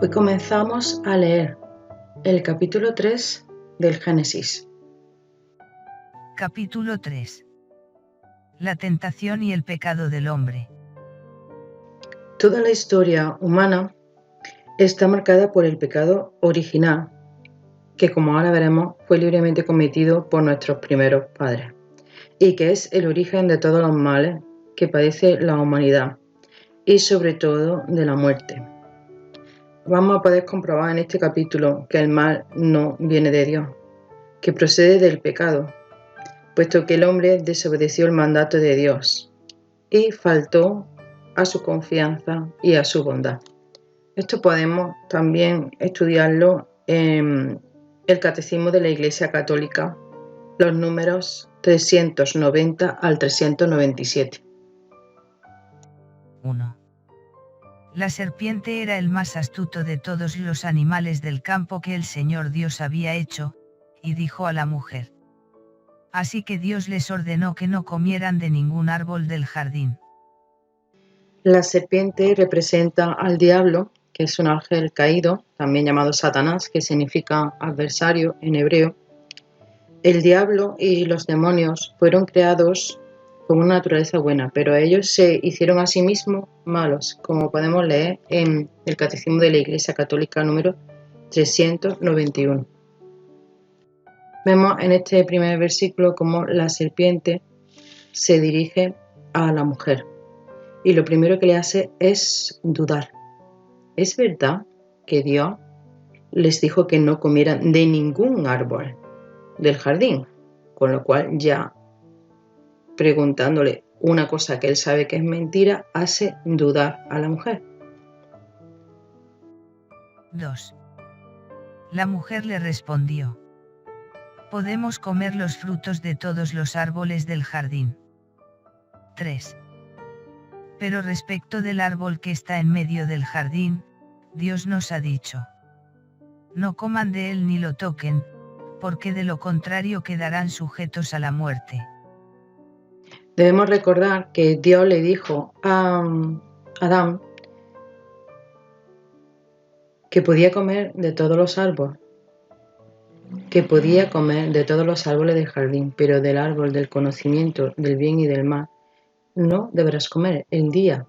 Hoy comenzamos a leer el capítulo 3 del Génesis. Capítulo 3. La tentación y el pecado del hombre. Toda la historia humana está marcada por el pecado original, que como ahora veremos fue libremente cometido por nuestros primeros padres, y que es el origen de todos los males que padece la humanidad, y sobre todo de la muerte. Vamos a poder comprobar en este capítulo que el mal no viene de Dios, que procede del pecado, puesto que el hombre desobedeció el mandato de Dios y faltó a su confianza y a su bondad. Esto podemos también estudiarlo en el Catecismo de la Iglesia Católica, los números 390 al 397. 1. La serpiente era el más astuto de todos los animales del campo que el Señor Dios había hecho, y dijo a la mujer. Así que Dios les ordenó que no comieran de ningún árbol del jardín. La serpiente representa al diablo, que es un ángel caído, también llamado Satanás, que significa adversario en hebreo. El diablo y los demonios fueron creados con una naturaleza buena, pero ellos se hicieron a sí mismos malos, como podemos leer en el Catecismo de la Iglesia Católica número 391. Vemos en este primer versículo cómo la serpiente se dirige a la mujer y lo primero que le hace es dudar. ¿Es verdad que Dios les dijo que no comieran de ningún árbol del jardín? Con lo cual ya preguntándole una cosa que él sabe que es mentira, hace dudar a la mujer. 2. La mujer le respondió. Podemos comer los frutos de todos los árboles del jardín. 3. Pero respecto del árbol que está en medio del jardín, Dios nos ha dicho. No coman de él ni lo toquen, porque de lo contrario quedarán sujetos a la muerte. Debemos recordar que Dios le dijo a Adán que podía comer de todos los árboles, del jardín, pero del árbol del conocimiento del bien y del mal no deberás comer. El día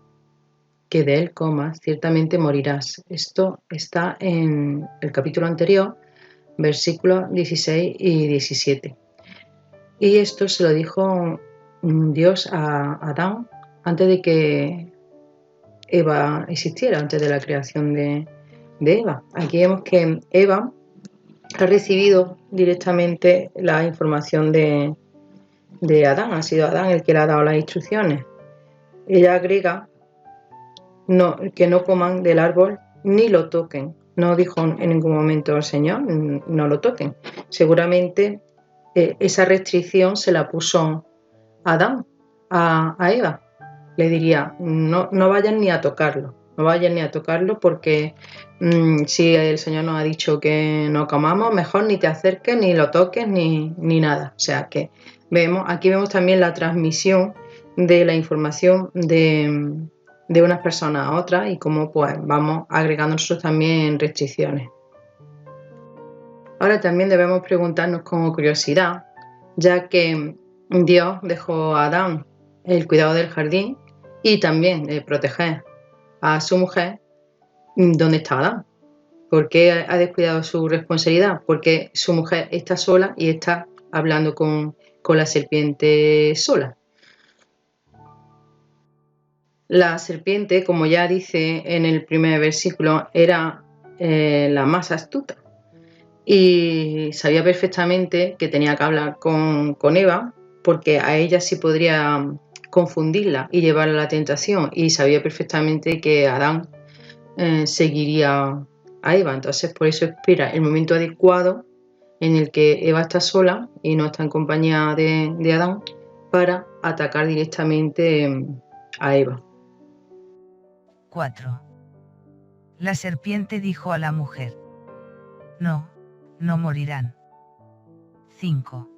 que de él comas, ciertamente morirás. Esto está en el capítulo anterior, versículos 16 y 17. Y esto se lo dijo Dios a Adán antes de que Eva existiera, antes de la creación de Eva. Aquí vemos que Eva ha recibido directamente la información de Adán. Ha sido Adán el que le ha dado las instrucciones. Ella agrega que no coman del árbol ni lo toquen. No dijo en ningún momento el Señor, no lo toquen. Seguramente esa restricción se la puso Adán a Eva. Le diría, no vayan ni a tocarlo, porque si el Señor nos ha dicho que no comamos, mejor ni te acerques, ni lo toques, ni nada. O sea que aquí vemos también la transmisión de la información de unas personas a otras y cómo pues vamos agregando nosotros también restricciones. Ahora también debemos preguntarnos con curiosidad, ya que Dios dejó a Adán el cuidado del jardín y también proteger a su mujer. ¿Dónde está Adán? ¿Por qué ha descuidado su responsabilidad? Porque su mujer está sola y está hablando con la serpiente sola. La serpiente, como ya dice en el primer versículo, era la más astuta y sabía perfectamente que tenía que hablar con Eva, porque a ella sí podría confundirla y llevarla a la tentación, y sabía perfectamente que Adán seguiría a Eva. Entonces por eso espera el momento adecuado en el que Eva está sola y no está en compañía de Adán para atacar directamente a Eva. 4. La serpiente dijo a la mujer. No morirán. 5.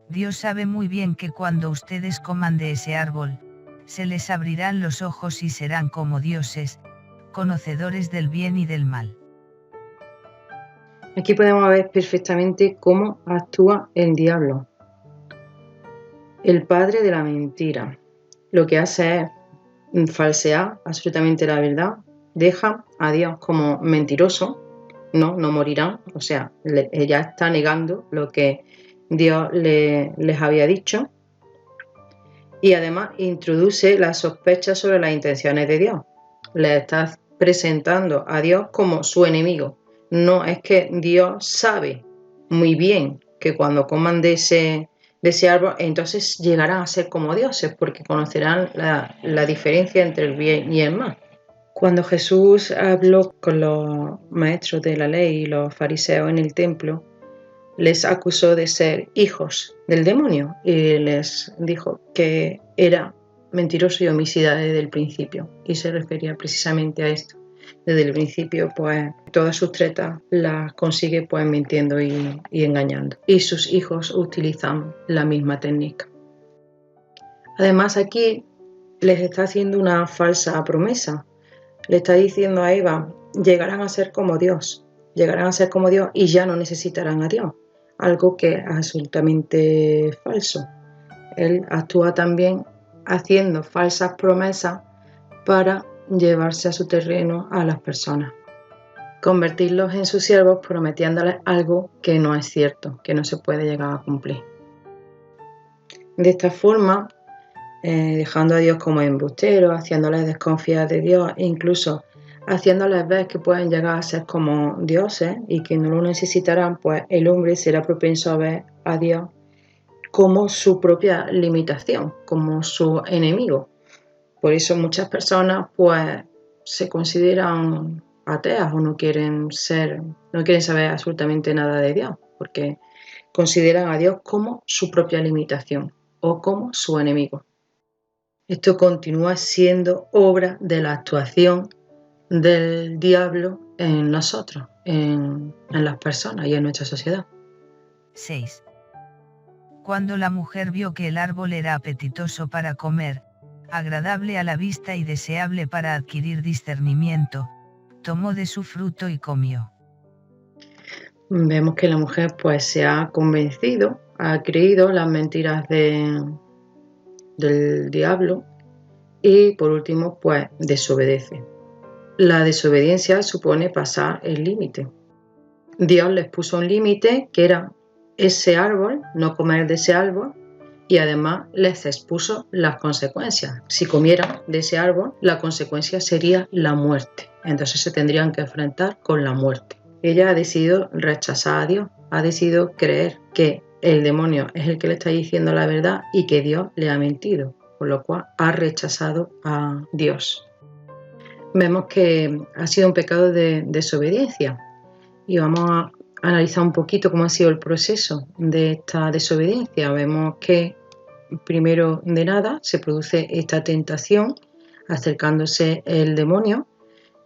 Dios sabe muy bien que cuando ustedes coman de ese árbol, se les abrirán los ojos y serán como dioses, conocedores del bien y del mal. Aquí podemos ver perfectamente cómo actúa el diablo, el padre de la mentira. Lo que hace es falsear absolutamente la verdad, deja a Dios como mentiroso, no morirán, o sea, ella está negando lo que Dios les había dicho, y además introduce la sospecha sobre las intenciones de Dios. Le está presentando a Dios como su enemigo. No es que Dios sabe muy bien que cuando coman de ese árbol, entonces llegarán a ser como dioses, porque conocerán la diferencia entre el bien y el mal. Cuando Jesús habló con los maestros de la ley y los fariseos en el templo, les acusó de ser hijos del demonio y les dijo que era mentiroso y homicida desde el principio, y se refería precisamente a esto. Desde el principio, pues todas sus tretas las consigue pues mintiendo y engañando, y sus hijos utilizan la misma técnica. Además, aquí les está haciendo una falsa promesa. Le está diciendo a Eva: llegarán a ser como Dios, llegarán a ser como Dios y ya no necesitarán a Dios. Algo que es absolutamente falso. Él actúa también haciendo falsas promesas para llevarse a su terreno a las personas, convertirlos en sus siervos prometiéndoles algo que no es cierto, que no se puede llegar a cumplir. De esta forma, dejando a Dios como embustero, haciéndoles desconfiar de Dios e incluso haciéndoles ver que pueden llegar a ser como dioses y que no lo necesitarán, pues el hombre será propenso a ver a Dios como su propia limitación, como su enemigo. Por eso muchas personas pues se consideran ateas o no quieren saber absolutamente nada de Dios, porque consideran a Dios como su propia limitación o como su enemigo. Esto continúa siendo obra de la actuación del diablo en nosotros, en las personas y en nuestra sociedad. 6. Cuando la mujer vio que el árbol era apetitoso para comer, agradable a la vista y deseable para adquirir discernimiento, tomó de su fruto y comió. Vemos que la mujer pues se ha convencido, ha creído las mentiras del diablo y por último pues desobedece. La desobediencia supone pasar el límite. Dios les puso un límite que era ese árbol, no comer de ese árbol, y además les expuso las consecuencias. Si comieran de ese árbol, la consecuencia sería la muerte. Entonces se tendrían que enfrentar con la muerte. Ella ha decidido rechazar a Dios, ha decidido creer que el demonio es el que le está diciendo la verdad y que Dios le ha mentido, por lo cual ha rechazado a Dios. Vemos que ha sido un pecado de desobediencia y vamos a analizar un poquito cómo ha sido el proceso de esta desobediencia. Vemos que primero de nada se produce esta tentación acercándose el demonio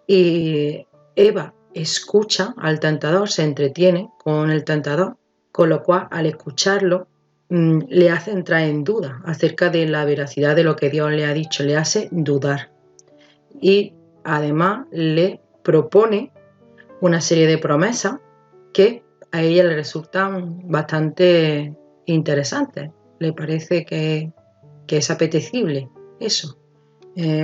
y Eva escucha al tentador, se entretiene con el tentador, con lo cual al escucharlo le hace entrar en duda acerca de la veracidad de lo que Dios le ha dicho, le hace dudar y además le propone una serie de promesas que a ella le resultan bastante interesantes. Le parece que es apetecible eso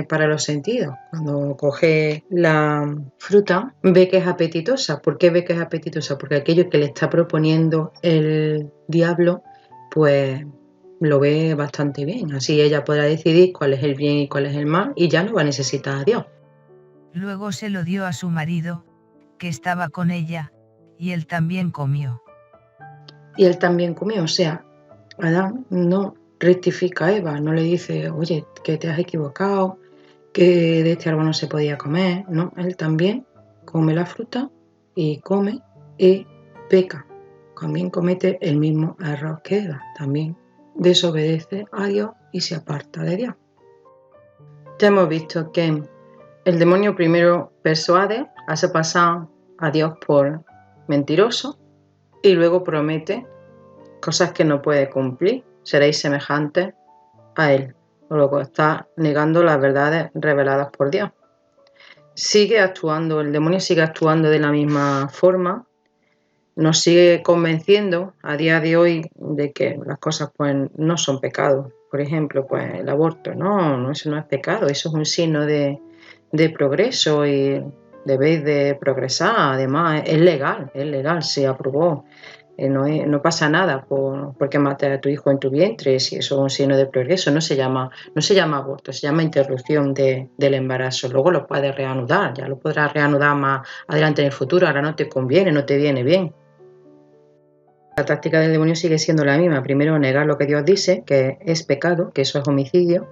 para los sentidos. Cuando coge la fruta ve que es apetitosa. ¿Por qué ve que es apetitosa? Porque aquello que le está proponiendo el diablo pues lo ve bastante bien. Así ella podrá decidir cuál es el bien y cuál es el mal y ya no va a necesitar a Dios. Luego se lo dio a su marido, que estaba con ella, y él también comió. Y él también comió, o sea, Adán no rectifica a Eva, no le dice: oye, que te has equivocado, que de este árbol no se podía comer. No, él también come la fruta y come y peca. También comete el mismo error que Eva, también desobedece a Dios y se aparta de Dios. Ya hemos visto que el demonio primero persuade, hace pasar a Dios por mentiroso y luego promete cosas que no puede cumplir. Seréis semejantes a él, por lo que está negando las verdades reveladas por Dios. sigue actuando, el demonio sigue actuando de la misma forma, nos sigue convenciendo a día de hoy de que las cosas pues no son pecados. Por ejemplo, pues el aborto, no, eso no es pecado, eso es un signo de progreso y debéis de progresar. Además, es legal, se aprobó. No pasa nada porque mates a tu hijo en tu vientre, si eso es un signo de progreso. No se llama aborto, se llama interrupción del embarazo. Luego lo puedes reanudar, ya lo podrás reanudar más adelante en el futuro. Ahora no te conviene, no te viene bien. La táctica del demonio sigue siendo la misma. Primero, negar lo que Dios dice, que es pecado, que eso es homicidio.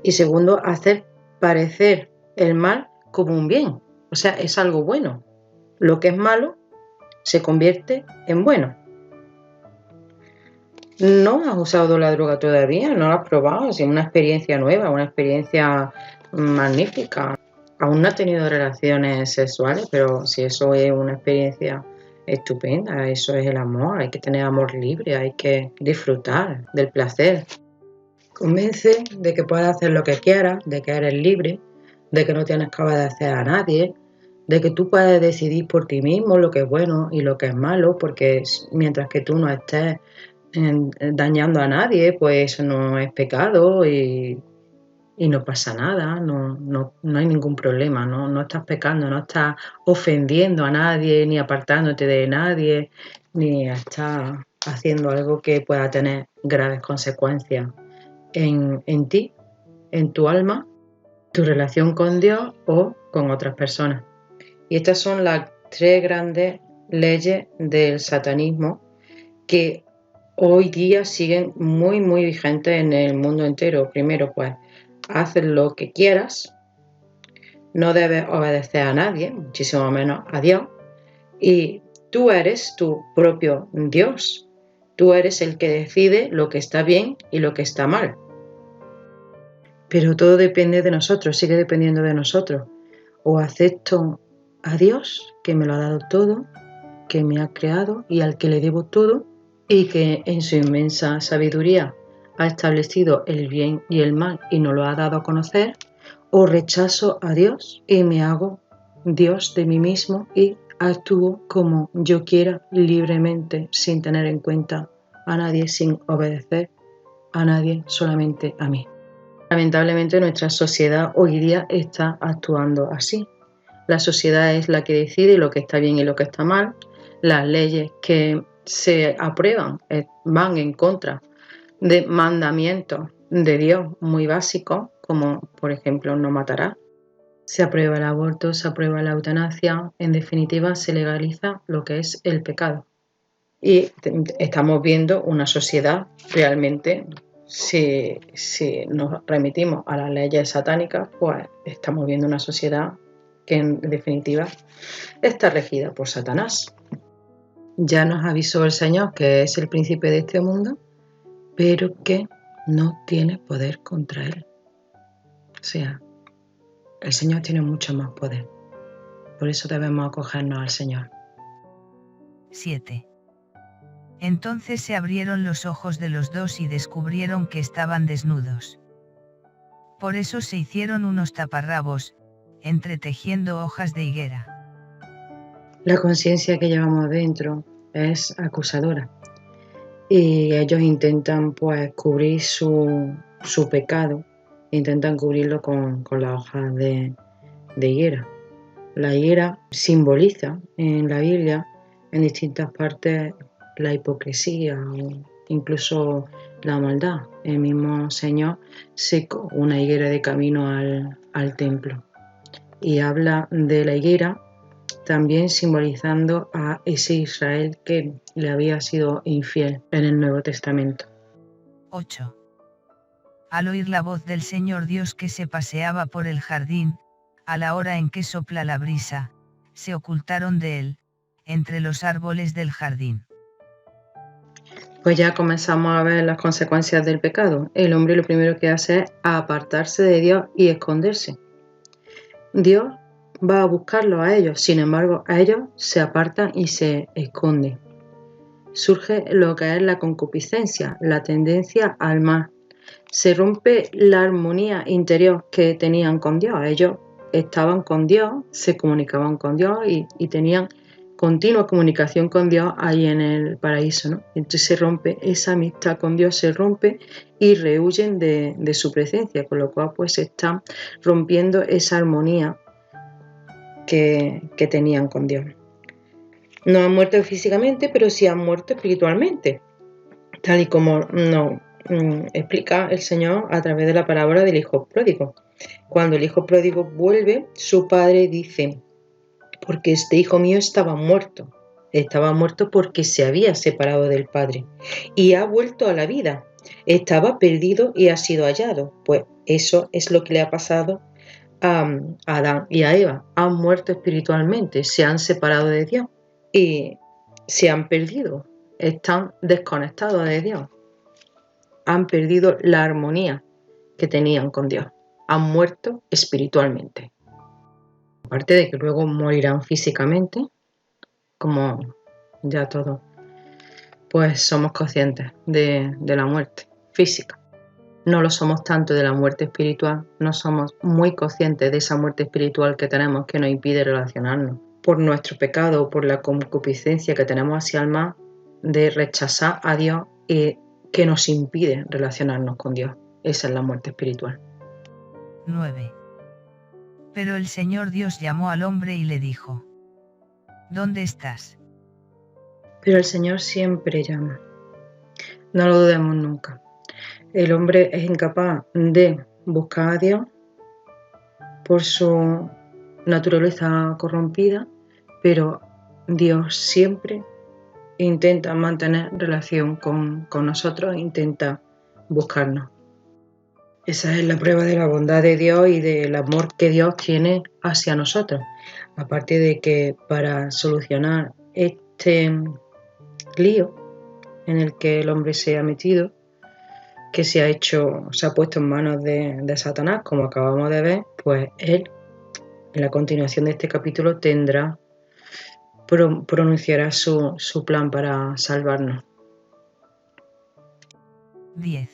Y segundo, hacer parecer el mal como un bien. O sea, es algo bueno. Lo que es malo se convierte en bueno. ¿No has usado la droga todavía? ¿No la has probado? Es una experiencia nueva, una experiencia magnífica. Aún no has tenido relaciones sexuales, pero si eso es una experiencia estupenda, eso es el amor. Hay que tener amor libre, hay que disfrutar del placer. Convence de que puedes hacer lo que quieras, de que eres libre, de que no tienes que obedecer a nadie, de que tú puedes decidir por ti mismo lo que es bueno y lo que es malo, porque mientras que tú no estés dañando a nadie, pues eso no es pecado y no pasa nada, no hay ningún problema, no estás pecando, no estás ofendiendo a nadie, ni apartándote de nadie, ni estás haciendo algo que pueda tener graves consecuencias en ti, en tu alma, tu relación con Dios o con otras personas. Y estas son las 3 grandes leyes del satanismo que hoy día siguen muy, muy vigentes en el mundo entero. Primero, pues, haz lo que quieras, no debes obedecer a nadie, muchísimo menos a Dios, y tú eres tu propio Dios. Tú eres el que decide lo que está bien y lo que está mal. Pero todo depende de nosotros, sigue dependiendo de nosotros. O acepto a Dios, que me lo ha dado todo, que me ha creado y al que le debo todo, y que en su inmensa sabiduría ha establecido el bien y el mal y nos lo ha dado a conocer, o rechazo a Dios y me hago Dios de mí mismo y actúo como yo quiera libremente, sin tener en cuenta a nadie, sin obedecer a nadie, solamente a mí. Lamentablemente nuestra sociedad hoy día está actuando así. La sociedad es la que decide lo que está bien y lo que está mal. Las leyes que se aprueban van en contra de mandamientos de Dios muy básicos, como por ejemplo no matarás. Se aprueba el aborto, se aprueba la eutanasia, en definitiva se legaliza lo que es el pecado. Y estamos viendo una sociedad realmente, si nos remitimos a las leyes satánicas, pues estamos viendo una sociedad que en definitiva está regida por Satanás. Ya nos avisó el Señor que es el príncipe de este mundo, pero que no tiene poder contra él. O sea, el Señor tiene mucho más poder. Por eso debemos acogernos al Señor. 7. Entonces se abrieron los ojos de los dos y descubrieron que estaban desnudos. Por eso se hicieron unos taparrabos, entretejiendo hojas de higuera. La conciencia que llevamos dentro es acusadora y ellos intentan pues cubrir su pecado, intentan cubrirlo con las hojas de higuera. La higuera simboliza en la Biblia en distintas partes la hipocresía o incluso la maldad. El mismo Señor secó una higuera de camino al templo y habla de la higuera también simbolizando a ese Israel que le había sido infiel en el Nuevo Testamento. 8. Al oír la voz del Señor Dios que se paseaba por el jardín, a la hora en que sopla la brisa, se ocultaron de él, entre los árboles del jardín. Pues ya comenzamos a ver las consecuencias del pecado. El hombre lo primero que hace es apartarse de Dios y esconderse. Dios va a buscarlos a ellos, sin embargo, a ellos se apartan y se esconden. Surge lo que es la concupiscencia, la tendencia al mal. Se rompe la armonía interior que tenían con Dios. Ellos estaban con Dios, se comunicaban con Dios y tenían continua comunicación con Dios ahí en el paraíso, ¿no? Entonces se rompe esa amistad con Dios, se rompe y rehuyen de su presencia, con lo cual pues se están rompiendo esa armonía que tenían con Dios. No han muerto físicamente, pero sí han muerto espiritualmente, tal y como nos explica el Señor a través de la parábola del hijo pródigo. Cuando el hijo pródigo vuelve, su padre dice: porque este hijo mío estaba muerto porque se había separado del padre y ha vuelto a la vida, estaba perdido y ha sido hallado. Pues eso es lo que le ha pasado a Adán y a Eva. Han muerto espiritualmente, se han separado de Dios y se han perdido, están desconectados de Dios, han perdido la armonía que tenían con Dios, han muerto espiritualmente. Aparte de que luego morirán físicamente, como ya todos, pues somos conscientes de la muerte física. No lo somos tanto de la muerte espiritual, no somos muy conscientes de esa muerte espiritual que tenemos, que nos impide relacionarnos por nuestro pecado o por la concupiscencia que tenemos hacia el mal, de rechazar a Dios y que nos impide relacionarnos con Dios. Esa es la muerte espiritual. 9. Pero el Señor Dios llamó al hombre y le dijo: ¿Dónde estás? Pero el Señor siempre llama. No lo dudemos nunca. El hombre es incapaz de buscar a Dios por su naturaleza corrompida, pero Dios siempre intenta mantener relación con nosotros, intenta buscarnos. Esa es la prueba de la bondad de Dios y del amor que Dios tiene hacia nosotros. Aparte de que para solucionar este lío en el que el hombre se ha metido, que se ha puesto en manos de Satanás, como acabamos de ver, pues él, en la continuación de este capítulo, pronunciará su plan para salvarnos. 10.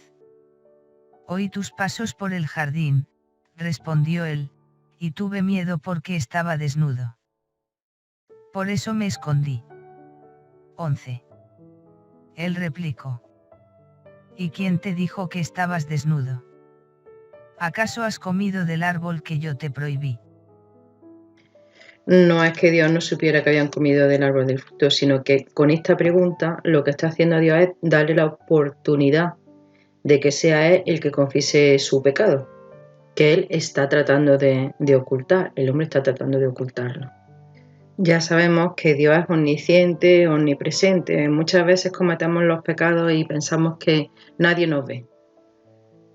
Oí tus pasos por el jardín, respondió él, y tuve miedo porque estaba desnudo. Por eso me escondí. 11. Él replicó: ¿Y quién te dijo que estabas desnudo? ¿Acaso has comido del árbol que yo te prohibí? No es que Dios no supiera que habían comido del árbol del fruto, sino que con esta pregunta lo que está haciendo Dios es darle la oportunidad de que sea él el que confiese su pecado, que él está tratando de ocultar, el hombre está tratando de ocultarlo. Ya sabemos que Dios es omnisciente, omnipresente. Muchas veces cometemos los pecados y pensamos que nadie nos ve,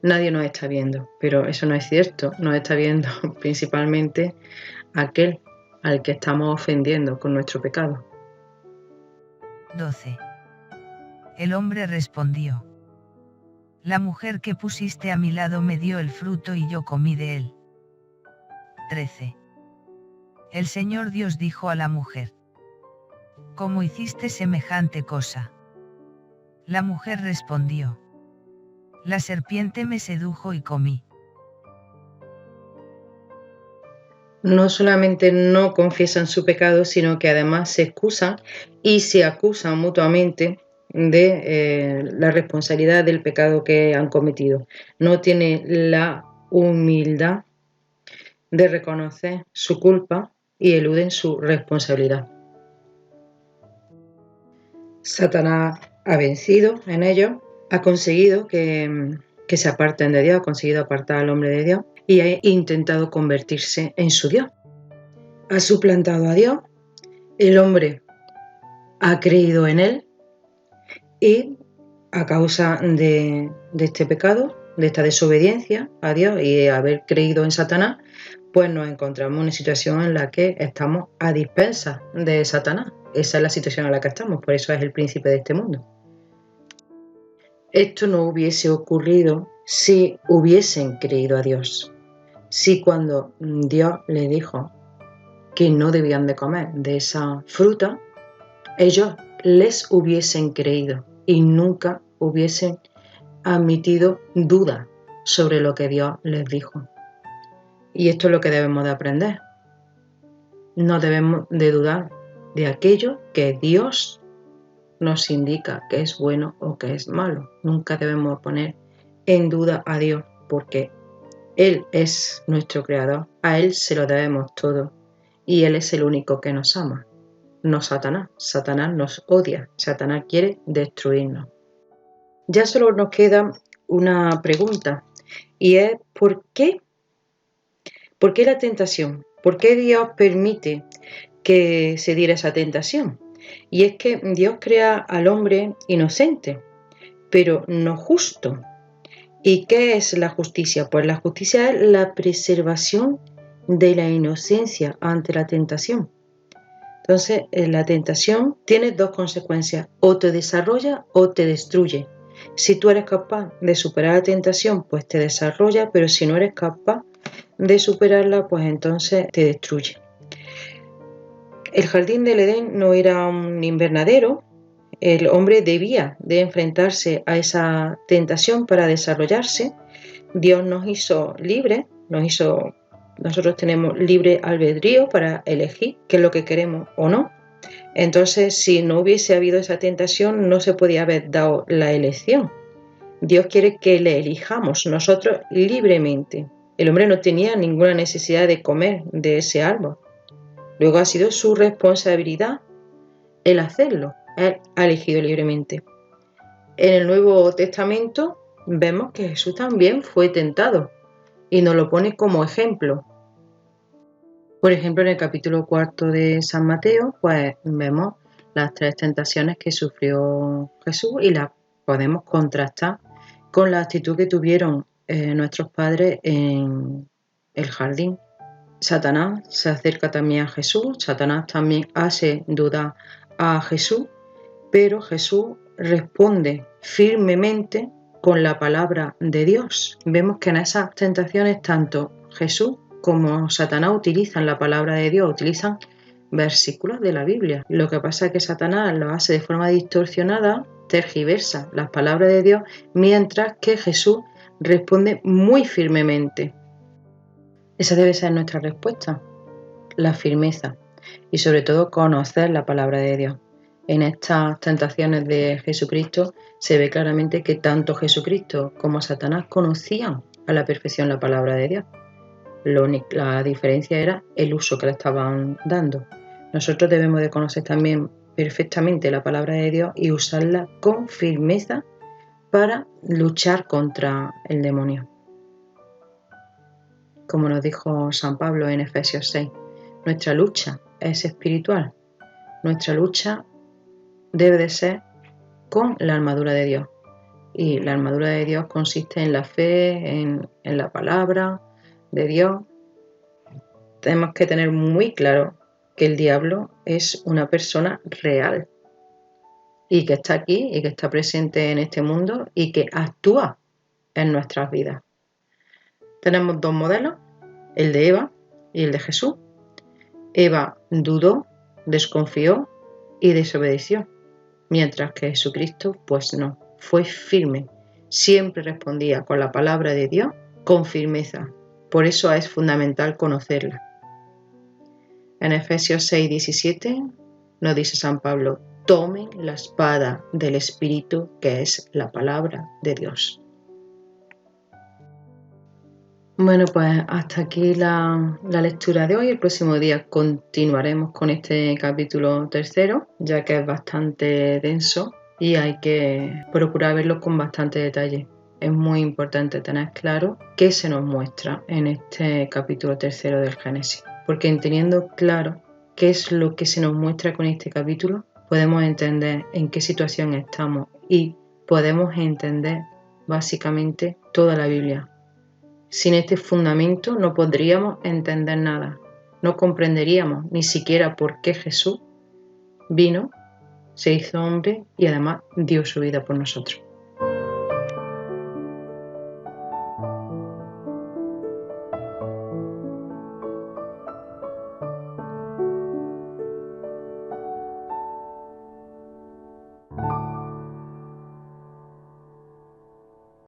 nadie nos está viendo, pero eso no es cierto, nos está viendo principalmente aquel al que estamos ofendiendo con nuestro pecado. 12. El hombre respondió: La mujer que pusiste a mi lado me dio el fruto y yo comí de él. 13. El Señor Dios dijo a la mujer: ¿Cómo hiciste semejante cosa? La mujer respondió: La serpiente me sedujo y comí. No solamente no confiesan su pecado, sino que además se excusan y se acusan mutuamente de la responsabilidad del pecado que han cometido. No tienen la humildad de reconocer su culpa y eluden su responsabilidad. Satanás ha vencido en ellos, ha conseguido que se aparten de Dios, ha conseguido apartar al hombre de Dios y ha intentado convertirse en su Dios. Ha suplantado a Dios, el hombre ha creído en él y a causa de este pecado, de esta desobediencia a Dios y haber creído en Satanás, pues nos encontramos en una situación en la que estamos a dispensas de Satanás. Esa es la situación en la que estamos, por eso es el príncipe de este mundo. Esto no hubiese ocurrido si hubiesen creído a Dios. Si cuando Dios les dijo que no debían de comer de esa fruta, ellos les hubiesen creído y nunca hubiesen admitido duda sobre lo que Dios les dijo. Y esto es lo que debemos de aprender. No debemos de dudar de aquello que Dios nos indica que es bueno o que es malo. Nunca debemos poner en duda a Dios, porque Él es nuestro creador, a Él se lo debemos todo y Él es el único que nos ama, no Satanás. Satanás nos odia, Satanás quiere destruirnos. Ya solo nos queda una pregunta y es ¿por qué? ¿Por qué la tentación? ¿Por qué Dios permite que se diera esa tentación? Y es que Dios crea al hombre inocente, pero no justo. ¿Y qué es la justicia? Pues la justicia es la preservación de la inocencia ante la tentación. Entonces, la tentación tiene dos consecuencias, o te desarrolla o te destruye. Si tú eres capaz de superar la tentación, pues te desarrolla, pero si no eres capaz de superarla, pues entonces te destruye. El jardín del Edén no era un invernadero. El hombre debía de enfrentarse a esa tentación para desarrollarse. Dios nos hizo libres, nosotros tenemos libre albedrío para elegir qué es lo que queremos o no. Entonces, si no hubiese habido esa tentación, no se podía haber dado la elección. Dios quiere que le elijamos nosotros libremente. El hombre no tenía ninguna necesidad de comer de ese árbol. Luego ha sido su responsabilidad el hacerlo. Él ha elegido libremente. En el Nuevo Testamento vemos que Jesús también fue tentado y nos lo pone como ejemplo. Por ejemplo, en el capítulo 4 de San Mateo, pues vemos las 3 tentaciones que sufrió Jesús y las podemos contrastar con la actitud que tuvieron nuestros padres en el jardín. Satanás se acerca también a Jesús, Satanás también hace dudar a Jesús, pero Jesús responde firmemente con la palabra de Dios. Vemos que en esas tentaciones tanto Jesús como Satanás utilizan la palabra de Dios, utilizan versículos de la Biblia. Lo que pasa es que Satanás lo hace de forma distorsionada, tergiversa las palabras de Dios, mientras que Jesús responde muy firmemente. Esa debe ser nuestra respuesta, la firmeza y sobre todo conocer la palabra de Dios. En estas tentaciones de Jesucristo se ve claramente que tanto Jesucristo como Satanás conocían a la perfección la palabra de Dios. La diferencia era el uso que le estaban dando. Nosotros debemos de conocer también perfectamente la palabra de Dios y usarla con firmeza para luchar contra el demonio. Como nos dijo San Pablo en Efesios 6, nuestra lucha es espiritual. Nuestra lucha debe de ser con la armadura de Dios. Y la armadura de Dios consiste en la fe, en la palabra de Dios. Tenemos que tener muy claro que el diablo es una persona real y que está aquí y que está presente en este mundo y que actúa en nuestras vidas. Tenemos 2 modelos, el de Eva y el de Jesús. Eva dudó, desconfió y desobedeció, mientras que Jesucristo, pues no, fue firme, siempre respondía con la palabra de Dios con firmeza. Por eso es fundamental conocerla. En Efesios 6:17 nos dice San Pablo, tomen la espada del Espíritu, que es la palabra de Dios. Bueno, pues hasta aquí la lectura de hoy. El próximo día continuaremos con este capítulo 3, ya que es bastante denso y hay que procurar verlo con bastante detalle. Es muy importante tener claro qué se nos muestra en este capítulo 3 del Génesis, porque teniendo claro qué es lo que se nos muestra con este capítulo, podemos entender en qué situación estamos y podemos entender básicamente toda la Biblia. Sin este fundamento no podríamos entender nada, no comprenderíamos ni siquiera por qué Jesús vino, se hizo hombre y además dio su vida por nosotros.